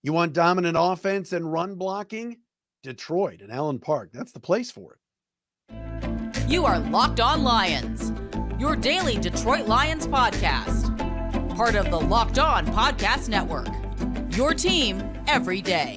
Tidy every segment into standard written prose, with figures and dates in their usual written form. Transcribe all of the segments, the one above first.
You want dominant offense and run blocking? Detroit and Allen Park. That's the place for it. You are Locked On Lions, your daily Detroit Lions podcast. Part of the Locked On Podcast Network, your team every day.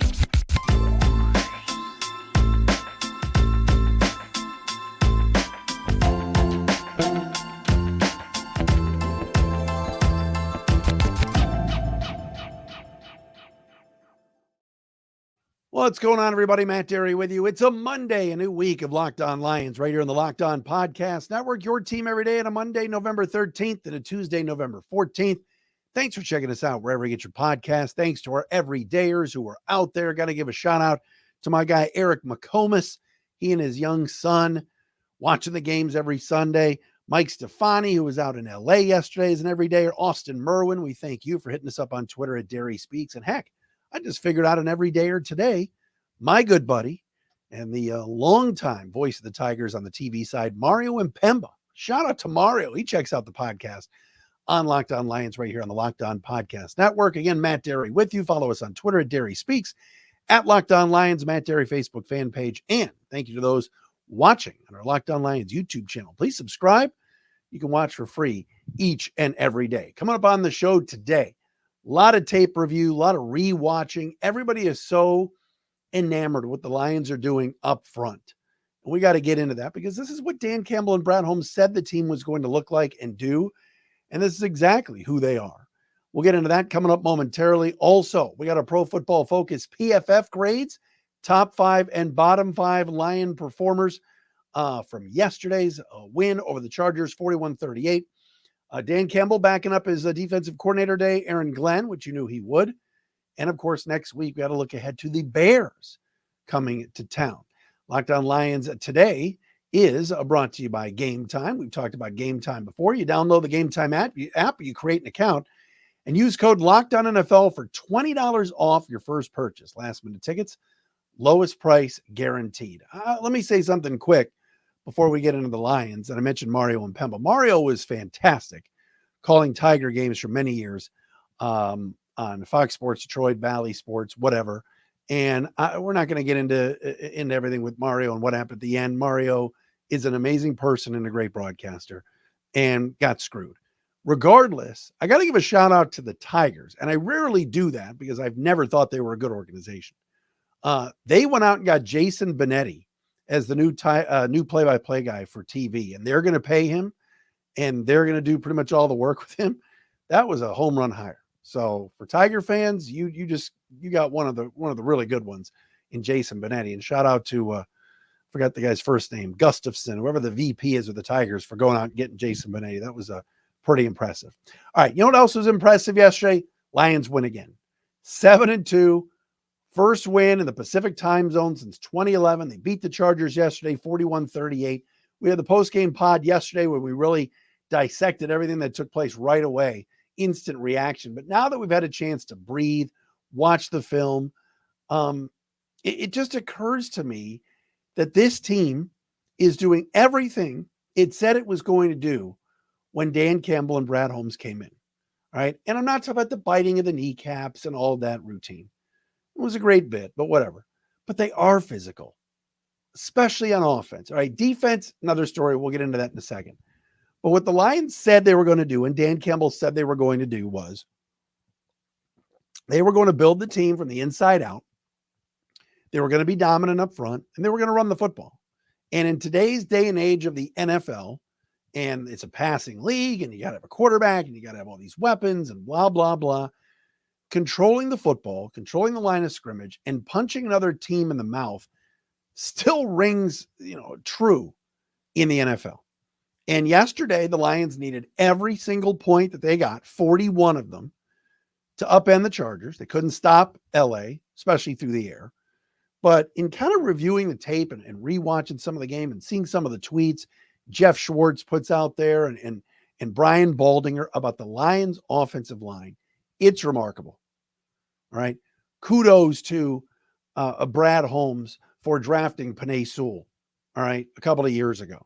What's going on, everybody? Matt Dery with you. It's a Monday, a new week of Locked On Lions right here on the Locked On Podcast Network. Your team every day on a Monday, November 13th and a Tuesday, November 14th. Thanks for checking us out wherever you get your podcast. Thanks to our everydayers who are out there. Got to give a shout out to my guy, Eric McComas. He and his young son watching the games every Sunday. Mike Stefani, who was out in LA yesterday, is an everydayer. Austin Merwin, we thank you for hitting us up on Twitter at Dery Speaks. And heck, I just figured out an everydayer today. My good buddy and the longtime voice of the Tigers on the TV side, Mario Impemba. Shout out to Mario. He checks out the podcast on Locked On Lions right here on the Locked On Podcast Network. Again, Matt Dery with you. Follow us on Twitter at Dery Speaks, at Locked On Lions, Matt Dery Facebook fan page. And thank you to those watching on our Locked On Lions YouTube channel. Please subscribe. You can watch for free each and every day. Coming up on the show today, a lot of tape review, a lot of rewatching. Everybody is so enamored with what the Lions are doing up front. And we got to get into that because this is what Dan Campbell and Brad Holmes said the team was going to look like and do. And this is exactly who they are. We'll get into that coming up momentarily. Also, we got a Pro Football Focus PFF grades, top 5 and bottom 5 Lion performers from yesterday's win over the Chargers, 41-38. Dan Campbell backing up his defensive coordinator day, Aaron Glenn, which you knew he would. And, of course, next week we got to look ahead to the Bears coming to town. Locked On Lions today is brought to you by Gametime. We've talked about Gametime before. You download the Gametime app, you create an account, and use code LOCKEDONNFL for $20 off your first purchase. Last-minute tickets, lowest price guaranteed. Let me say something quick before we get into the Lions. And I mentioned Mario Impemba. Mario was fantastic calling Tiger games for many years on Fox Sports, Detroit, Valley Sports, whatever. And we're not going to get into everything with Mario and what happened at the end. Mario is an amazing person and a great broadcaster and got screwed. Regardless, I got to give a shout out to the Tigers. And I rarely do that because I've never thought they were a good organization. They went out and got Jason Benetti as the new play-by-play guy for TV. And they're going to pay him and they're going to do pretty much all the work with him. That was a home run hire. So for Tiger fans, you got one of the really good ones in Jason Benetti. And shout out to forgot the guy's first name, Gustafson, whoever the VP is with the Tigers, for going out and getting Jason Benetti. That was pretty impressive. All right, you know what else was impressive yesterday? Lions win again, 7-2, first win in the Pacific time zone since 2011. They beat the Chargers yesterday, 41-38. We had the post-game pod yesterday where we really dissected everything that took place right away. Instant reaction. But now that we've had a chance to breathe, watch the film, it just occurs to me that this team is doing everything it said it was going to do when Dan Campbell and Brad Holmes came in. All right. And I'm not talking about the biting of the kneecaps and all that routine. It was a great bit, but whatever. But they are physical, especially on offense. All right. Defense, another story. We'll get into that in a second. But what the Lions said they were going to do, and Dan Campbell said they were going to do, was they were going to build the team from the inside out. They were going to be dominant up front, and they were going to run the football. And in today's day and age of the NFL, and it's a passing league, and you got to have a quarterback, and you got to have all these weapons, and blah, blah, blah. Controlling the football, controlling the line of scrimmage, and punching another team in the mouth still rings, true in the NFL. And yesterday, the Lions needed every single point that they got, 41 of them, to upend the Chargers. They couldn't stop LA, especially through the air. But in kind of reviewing the tape and rewatching some of the game and seeing some of the tweets Jeff Schwartz puts out there and Brian Baldinger about the Lions' offensive line, it's remarkable. All right. Kudos to Brad Holmes for drafting Penei Sewell, all right, a couple of years ago,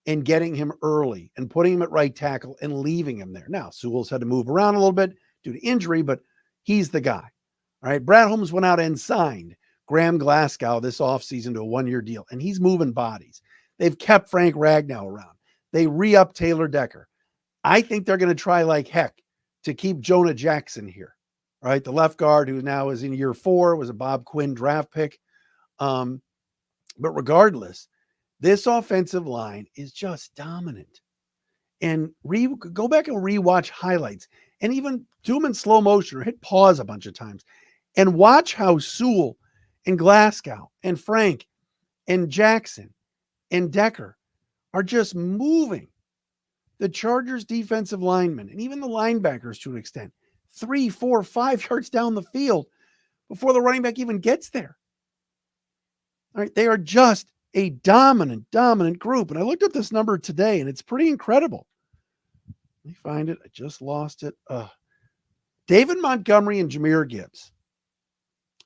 and getting him early and putting him at right tackle and leaving him there. Now, Sewell's had to move around a little bit due to injury, but he's the guy. All right. Brad Holmes went out and signed Graham Glasgow this offseason to a 1-year deal, and he's moving bodies. They've kept Frank Ragnow around. They re-up Taylor Decker. I think they're going to try like heck to keep Jonah Jackson here. All right. The left guard who now is in year 4 was a Bob Quinn draft pick. But regardless, this offensive line is just dominant. And go back and rewatch highlights and even do them in slow motion or hit pause a bunch of times and watch how Sewell and Glasgow and Frank and Jackson and Decker are just moving the Chargers defensive linemen and even the linebackers to an extent 3, 4, 5 yards down the field before the running back even gets there. All right. They are just a dominant group. And I looked at this number today and it's pretty incredible. Let me find it. I just lost it. David Montgomery and Jahmyr Gibbs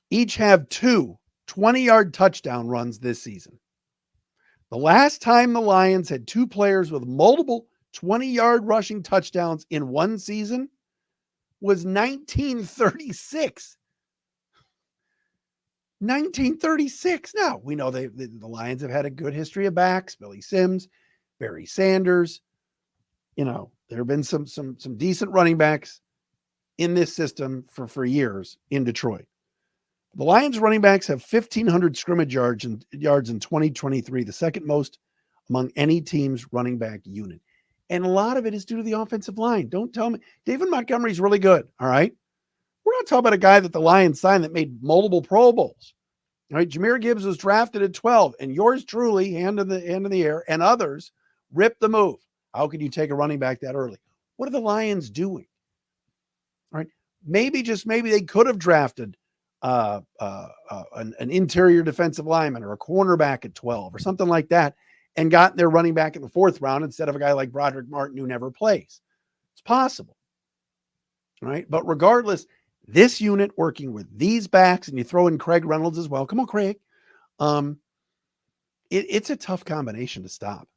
each have 2 20-yard touchdown runs this season. The last time the Lions had 2 players with multiple 20-yard rushing touchdowns in one season was 1936. 1936. Now, we know the Lions have had a good history of backs, Billy Sims, Barry Sanders. There have been some decent running backs in this system for years in Detroit. The Lions running backs have 1,500 scrimmage yards in 2023, the second most among any team's running back unit. And a lot of it is due to the offensive line. Don't tell me. David Montgomery's really good, all right? We're not talking about a guy that the Lions signed that made multiple Pro Bowls. All right, Jahmyr Gibbs was drafted at 12, and yours truly, hand in the air, and others ripped the move. How could you take a running back that early? What are the Lions doing? All right, maybe they could have drafted an interior defensive lineman or a cornerback at 12 or something like that and gotten their running back in the 4th round instead of a guy like Broderick Martin who never plays. It's possible. All right, but regardless, this unit working with these backs, and you throw in Craig Reynolds as well. Come on, Craig. It's a tough combination to stop.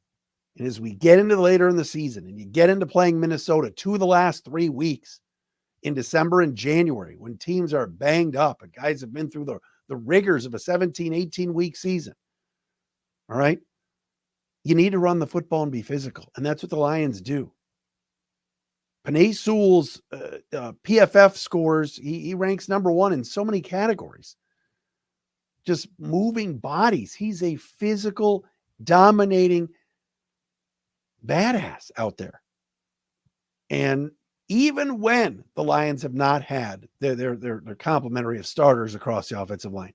And as we get into later in the season and you get into playing Minnesota 2 of the last 3 weeks in December and January, when teams are banged up and guys have been through the rigors of a 17, 18-week season, all right, you need to run the football and be physical. And that's what the Lions do. Penei Sewell's PFF scores, he ranks number 1 in so many categories. Just moving bodies. He's a physical, dominating badass out there. And even when the Lions have not had their complementary of starters across the offensive line,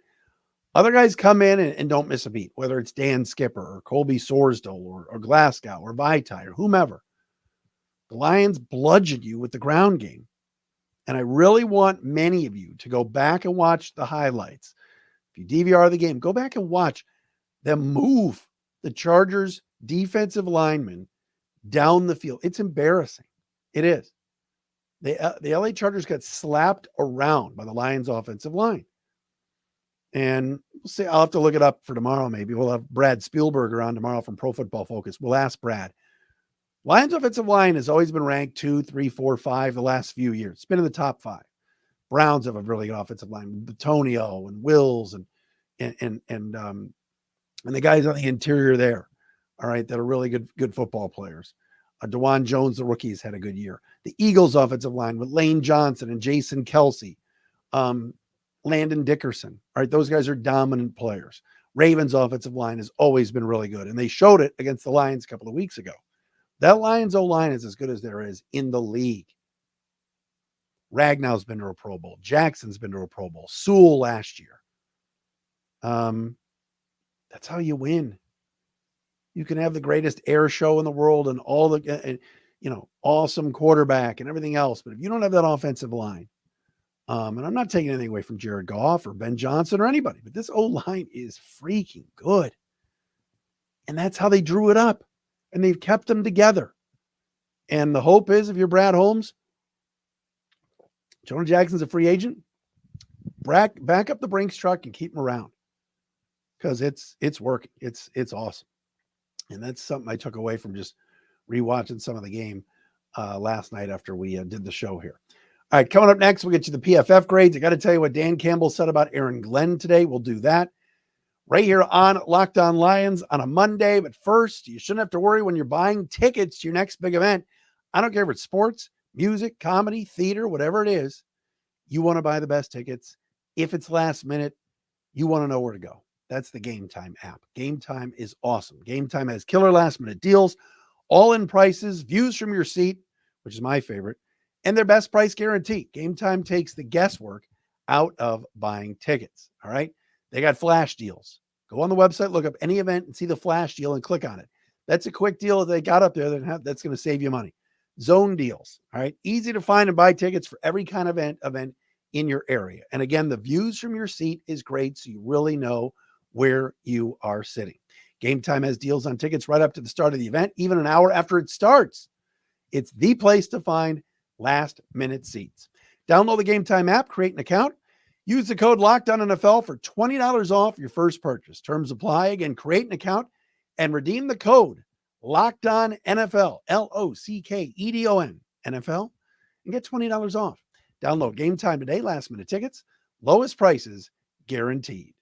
other guys come in and don't miss a beat, whether it's Dan Skipper or Colby Sorsdal or Glasgow or Vitae or whomever. The Lions bludgeon you with the ground game. And I really want many of you to go back and watch the highlights. If you DVR the game, go back and watch them move the Chargers defensive linemen down the field. It's embarrassing. It is. The LA Chargers got slapped around by the Lions offensive line. And we'll see. I'll have to look it up for tomorrow. Maybe we'll have Brad Spielberger on tomorrow from Pro Football Focus. We'll ask Brad. Lions offensive line has always been ranked 2, 3, 4, 5 the last few years. It's been in the top 5. Browns have a really good offensive line. Batonio and Wills and the guys on the interior there, all right, that are really good football players. DeJuan Jones, the rookie, has had a good year. The Eagles offensive line with Lane Johnson and Jason Kelsey, Landon Dickerson, all right, those guys are dominant players. Ravens offensive line has always been really good, and they showed it against the Lions a couple of weeks ago. That Lions O-line is as good as there is in the league. Ragnow's been to a Pro Bowl. Jackson's been to a Pro Bowl. Sewell last year. That's how you win. You can have the greatest air show in the world and all the, awesome quarterback and everything else. But if you don't have that offensive line, and I'm not taking anything away from Jared Goff or Ben Johnson or anybody, but this O-line is freaking good. And that's how they drew it up. And they've kept them together. And the hope is, if you're Brad Holmes, Jonah Jackson's a free agent, back up the Brinks truck and keep him around. Because it's working. It's awesome. And that's something I took away from just rewatching some of the game last night after we did the show here. All right, coming up next, we'll get you the PFF grades. I got to tell you what Dan Campbell said about Aaron Glenn today. We'll do that right here on Locked On Lions on a Monday. But first, you shouldn't have to worry when you're buying tickets to your next big event. I don't care if it's sports, music, comedy, theater, whatever it is. You want to buy the best tickets. If it's last minute, you want to know where to go. That's the Gametime app. Gametime is awesome. Gametime has killer last minute deals, all in prices, views from your seat, which is my favorite, and their best price guarantee. Gametime takes the guesswork out of buying tickets. All right. They got flash deals. Go on the website, look up any event and see the flash deal and click on it. That's a quick deal that they got up there that's going to save you money. Zone deals. All right. Easy to find and buy tickets for every kind of event in your area. And again, the views from your seat is great. So you really know where you are sitting. Gametime has deals on tickets right up to the start of the event, even an hour after it starts. It's the place to find last minute seats. Download the Gametime app, create an account, use the code LOCKEDONNFL for $20 off your first purchase. Terms apply. Again, create an account and redeem the code LOCKEDONNFL, LOCKEDON NFL, and get $20 off. Download Gametime today, last minute tickets, lowest prices guaranteed.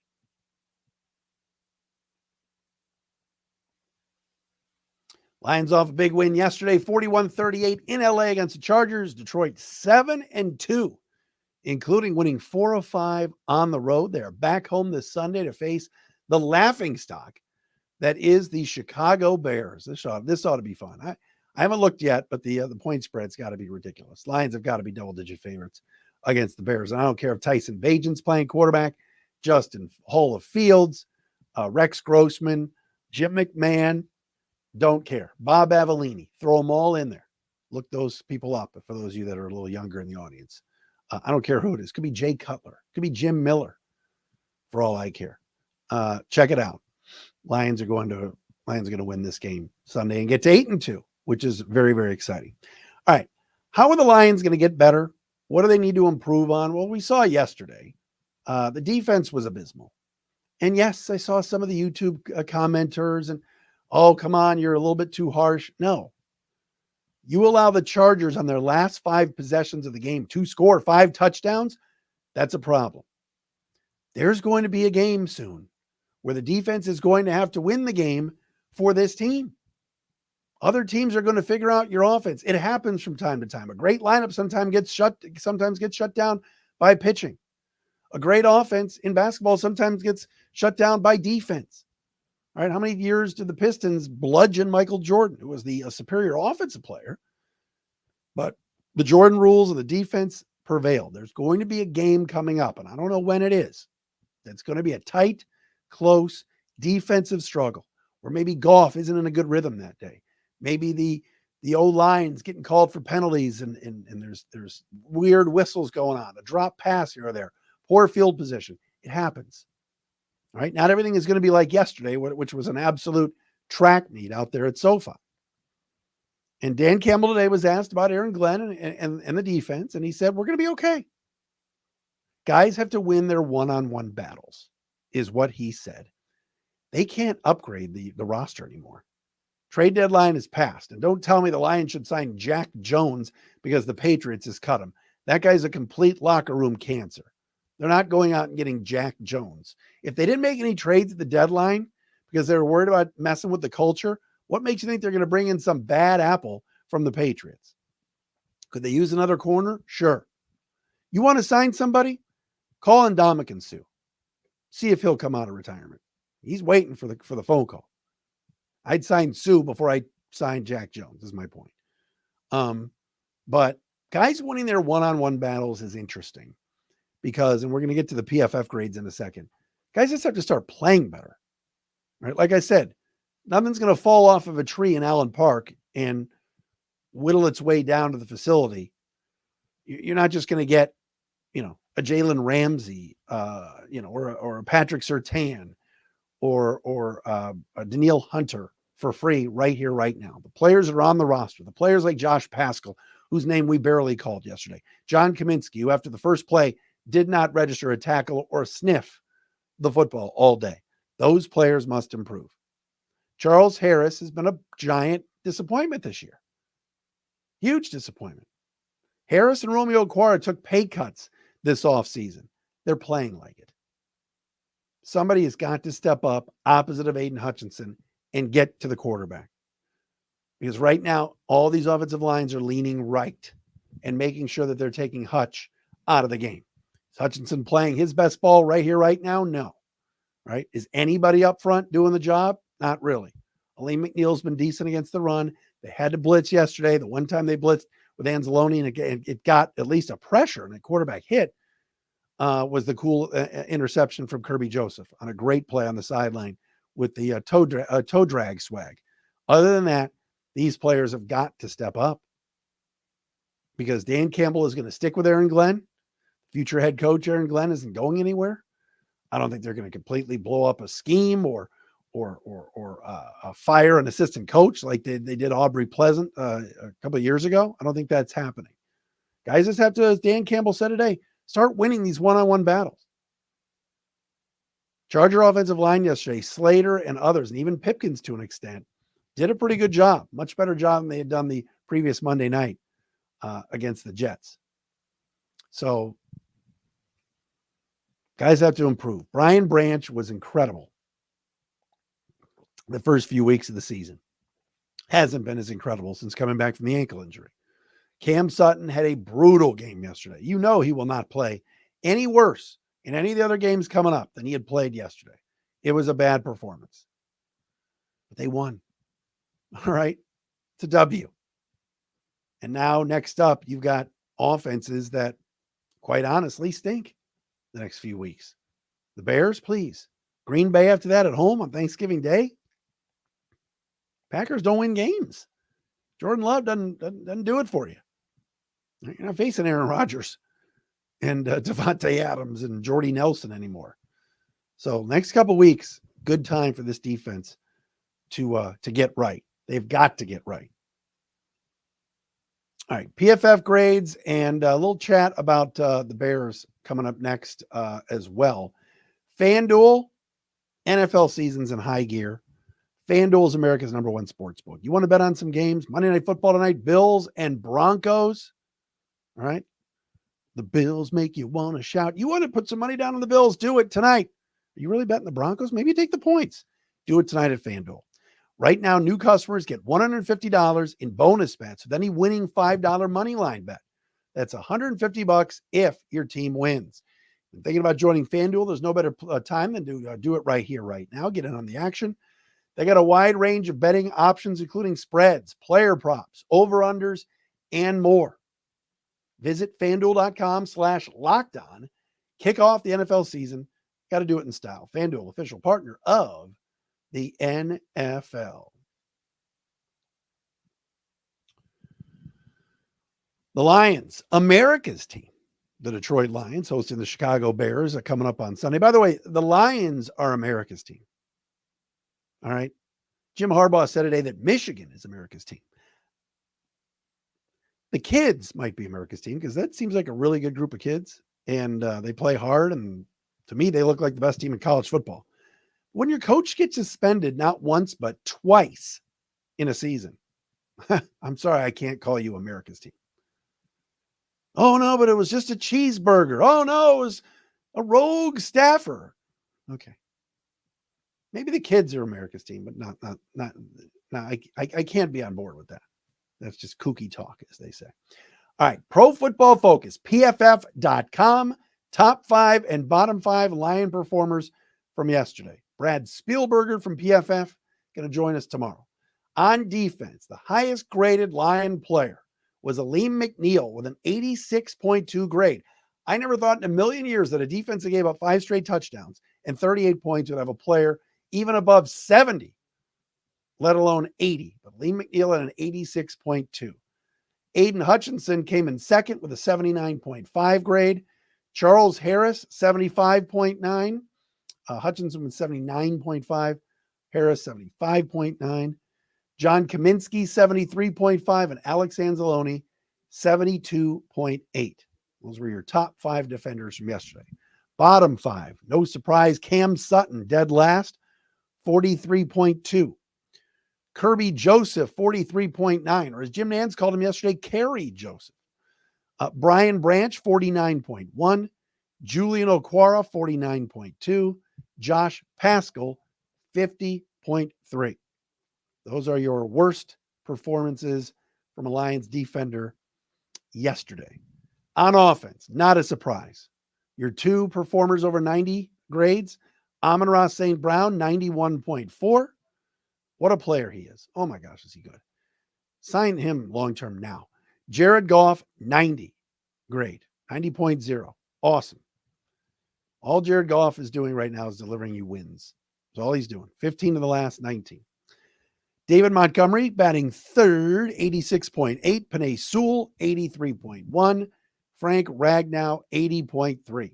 Lions off a big win yesterday, 41-38 in LA against the Chargers. Detroit 7-2, including winning 4 of 5 on the road. They are back home this Sunday to face the laughingstock that is the Chicago Bears. This ought to be fun. I haven't looked yet, but the point spread's got to be ridiculous. Lions have got to be double-digit favorites against the Bears. And I don't care if Tyson Bagent's playing quarterback, Justin Hall of Fields, Rex Grossman, Jim McMahon. Don't care. Bob Avellini, throw them all in there. Look those people up for those of you that are a little younger in the audience. I don't care who it is. Could be Jay Cutler. Could be Jim Miller, for all I care. Check it out. Lions are going to win this game Sunday and get to 8-2, which is very, very exciting. All right. How are the Lions going to get better? What do they need to improve on? Well, we saw yesterday. The defense was abysmal. And yes, I saw some of the YouTube commenters and, oh, come on, you're a little bit too harsh. No. You allow the Chargers on their last 5 possessions of the game to score 5 touchdowns, that's a problem. There's going to be a game soon where the defense is going to have to win the game for this team. Other teams are going to figure out your offense. It happens from time to time. A great lineup sometimes gets shut down by pitching. A great offense in basketball sometimes gets shut down by defense. All right, how many years did the Pistons bludgeon Michael Jordan, who was the superior offensive player? But the Jordan rules and the defense prevailed. There's going to be a game coming up, and I don't know when it is. It's going to be a tight, close defensive struggle, where maybe Goff isn't in a good rhythm that day. Maybe the O-line's getting called for penalties, and there's weird whistles going on, a drop pass here or there, poor field position. It happens. All right, not everything is going to be like yesterday, which was an absolute track meet out there at SoFi. And Dan Campbell today was asked about Aaron Glenn and the defense, and he said, we're going to be okay. Guys have to win their one-on-one battles, is what he said. They can't upgrade the roster anymore. Trade deadline is passed, and don't tell me the Lions should sign Jack Jones because the Patriots has cut him. That guy's a complete locker room cancer. They're not going out and getting Jack Jones. If they didn't make any trades at the deadline because they were worried about messing with the culture, what makes you think they're going to bring in some bad apple from the Patriots? Could they use another corner? Sure. You want to sign somebody? Call Ndamukong Suh. See if he'll come out of retirement. He's waiting for the phone call. I'd sign Sue before I signed Jack Jones, is my point. But guys winning their one-on-one battles is interesting because, and we're going to get to the PFF grades in a second, guys just have to start playing better, right? Like I said, nothing's going to fall off of a tree in Allen Park and whittle its way down to the facility. You're not just going to get, a Jalen Ramsey, or a Patrick Surtain or a Danielle Hunter for free right here, right now. The players are on the roster. The players like Josh Paschal, whose name we barely called yesterday. John Kaminsky, who after the first play did not register a tackle or sniff the football all day. Those players must improve. Charles Harris has been a giant disappointment this year. Huge disappointment. Harris and Romeo Okwara took pay cuts this offseason. They're playing like it. Somebody has got to step up opposite of Aiden Hutchinson and get to the quarterback. Because right now, all these offensive lines are leaning right and making sure that they're taking Hutch out of the game. Is Hutchinson playing his best ball right here, right now? No. Right? Is anybody up front doing the job? Not really. Aleem McNeil's been decent against the run. They had to blitz yesterday. The one time they blitzed with Anzalone and it got at least a pressure and a quarterback hit was the cool interception from Kirby Joseph on a great play on the sideline with the toe drag swag. Other than that, these players have got to step up because Dan Campbell is going to stick with Aaron Glenn. Future head coach Aaron Glenn isn't going anywhere. I don't think they're going to completely blow up a scheme or fire an assistant coach like they did Aubrey Pleasant a couple of years ago. I don't think that's happening. Guys just have to, as Dan Campbell said today, start winning these one-on-one battles. Charger offensive line yesterday, Slater and others, and even Pipkins to an extent, did a pretty good job. Much better job than they had done the previous Monday night against the Jets. So guys have to improve. Brian Branch was incredible the first few weeks of the season. Hasn't been as incredible since coming back from the ankle injury. Cam Sutton had a brutal game yesterday. You know he will not play any worse in any of the other games coming up than he had played yesterday. It was a bad performance. But they won. All right. It's a W. And now next up, you've got offenses that, quite honestly, stink the next few weeks. The Bears, please. Green Bay after that at home on Thanksgiving Day. Packers don't win games. Jordan Love doesn't do it for you. You're not facing Aaron Rodgers and Devontae Adams and Jordy Nelson anymore. So next couple weeks, good time for this defense to get right. They've got to get right. All right, PFF grades and a little chat about the Bears coming up next as well. FanDuel, NFL season's in high gear. FanDuel is America's number one sportsbook. You want to bet on some games? Monday Night Football tonight, Bills and Broncos. All right. The Bills make you want to shout. You want to put some money down on the Bills? Do it tonight. Are you really betting the Broncos? Maybe you take the points. Do it tonight at FanDuel. Right now, new customers get $150 in bonus bets with any winning $5 moneyline bet. That's $150 if your team wins. If thinking about joining FanDuel, there's no better time than to do it right here, right now. Get in on the action. They got a wide range of betting options, including spreads, player props, over-unders, and more. Visit FanDuel.com/LockedOn. Kick off the NFL season. Got to do it in style. FanDuel, official partner of the NFL. The Lions, America's team. The Detroit Lions hosting the Chicago Bears coming up on Sunday. By the way, the Lions are America's team. All right. Jim Harbaugh said today that Michigan is America's team. The kids might be America's team because that seems like a really good group of kids. And they play hard. And to me, they look like the best team in college football. When your coach gets suspended not once, but twice in a season, I'm sorry, I can't call you America's team. Oh, no, but it was just a cheeseburger. Oh, no, it was a rogue staffer. Okay. Maybe the kids are America's team, but not. I can't be on board with that. That's just kooky talk, as they say. All right. Pro Football Focus, PFF.com, top 5 and bottom 5 Lion performers from yesterday. Brad Spielberger from PFF going to join us tomorrow. On defense, the highest graded Lion player was Aleem McNeil with an 86.2 grade. I never thought in a million years that a defense that gave up 5 straight touchdowns and 38 points would have a player even above 70, let alone 80. But Aleem McNeil at an 86.2. Aiden Hutchinson came in second with a 79.5 grade. Charles Harris, 75.9. Hutchinson with 79.5. Harris, 75.9. John Kaminsky, 73.5. And Alex Anzalone, 72.8. Those were your top 5 defenders from yesterday. Bottom 5, no surprise, Cam Sutton, dead last, 43.2. Kirby Joseph, 43.9. Or as Jim Nantz called him yesterday, Carry Joseph. Brian Branch, 49.1. Julian Okwara, 49.2. Josh Pascal, 50.3. Those are your worst performances from a Lions defender yesterday. On offense, not a surprise. Your two performers over 90 grades, Amon-Ra St. Brown, 91.4. What a player he is. Oh my gosh, is he good. Sign him long-term now. Jared Goff, 90 grade, 90.0. Awesome. All Jared Goff is doing right now is delivering you wins. That's all he's doing. 15 of the last 19. David Montgomery batting third, 86.8. Penei Sewell, 83.1. Frank Ragnow, 80.3.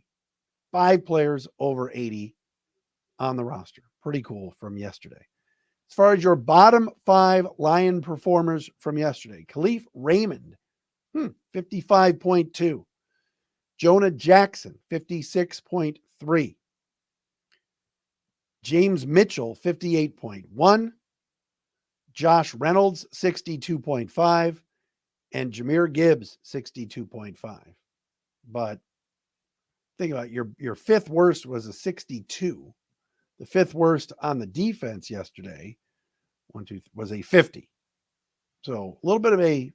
5 players over 80 on the roster. Pretty cool from yesterday. As far as your bottom 5 Lion performers from yesterday, Khalif Raymond, 55.2. Jonah Jackson, 56.3. James Mitchell, 58.1. Josh Reynolds, 62.5. And Jahmyr Gibbs, 62.5. But think about it, your fifth worst was a 62. The fifth worst on the defense yesterday, was a 50. So a little bit of a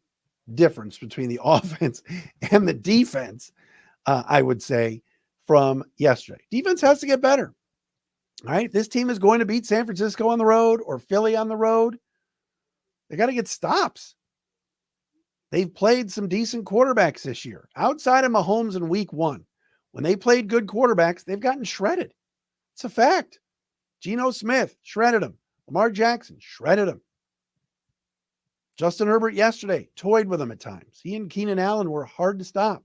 difference between the offense and the defense, I would say, from yesterday. Defense has to get better. All right. If this team is going to beat San Francisco on the road or Philly on the road, they got to get stops. They've played some decent quarterbacks this year. Outside of Mahomes in week 1, when they played good quarterbacks, they've gotten shredded. It's a fact. Geno Smith shredded him. Lamar Jackson shredded him. Justin Herbert yesterday toyed with him at times. He and Keenan Allen were hard to stop.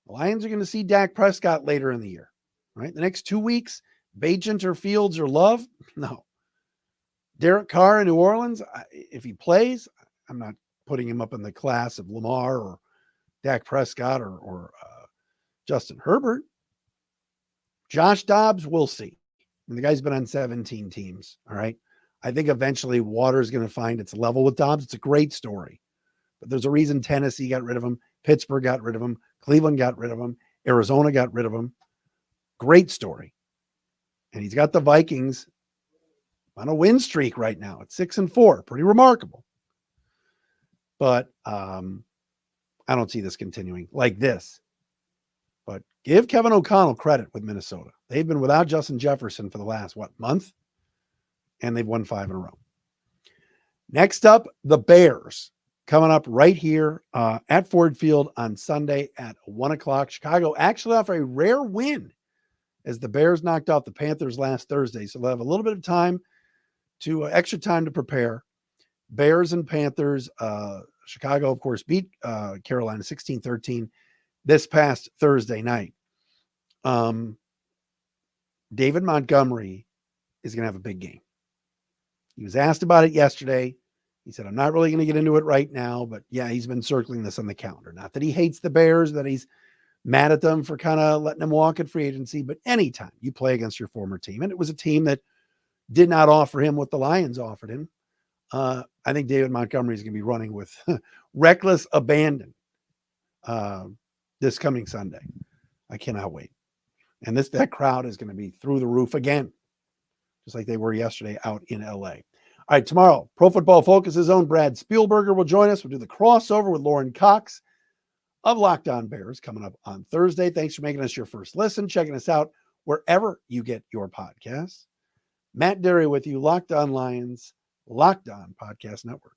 The Lions are going to see Dak Prescott later in the year. Right? The next 2 weeks, Bagent or Fields or Love? No. Derek Carr in New Orleans, if he plays, I'm not putting him up in the class of Lamar or Dak Prescott or Justin Herbert. Josh Dobbs, we'll see. The guy's been on 17 teams, all right? I think eventually water is going to find its level with Dobbs. It's a great story. But there's a reason Tennessee got rid of him. Pittsburgh got rid of him. Cleveland got rid of him. Arizona got rid of him. Great story. And he's got the Vikings on a win streak right now. It's 6-4. Pretty remarkable. But I don't see this continuing like this. But give Kevin O'Connell credit with Minnesota. They've been without Justin Jefferson for the last, month? And they've won 5 in a row. Next up, the Bears. Coming up right here at Ford Field on Sunday at 1 o'clock. Chicago actually off a rare win as the Bears knocked off the Panthers last Thursday. So they'll have a little bit of time extra time to prepare. Bears and Panthers. Chicago, of course, beat Carolina 16-13 this past Thursday night. David Montgomery is going to have a big game. He was asked about it yesterday. He said, I'm not really going to get into it right now, but yeah, he's been circling this on the calendar. Not that he hates the Bears, that he's mad at them for kind of letting them walk at free agency, but anytime you play against your former team, and it was a team that did not offer him what the Lions offered him, I think David Montgomery is going to be running with reckless abandon this coming Sunday. I cannot wait. And that crowd is going to be through the roof again, just like they were yesterday out in LA. All right, tomorrow, Pro Football Focus's own Brad Spielberger will join us. We'll do the crossover with Lauren Cox of Locked On Bears coming up on Thursday. Thanks for making us your first listen, checking us out wherever you get your podcasts. Matt Dery with you, Locked On Lions, Locked On Podcast Network.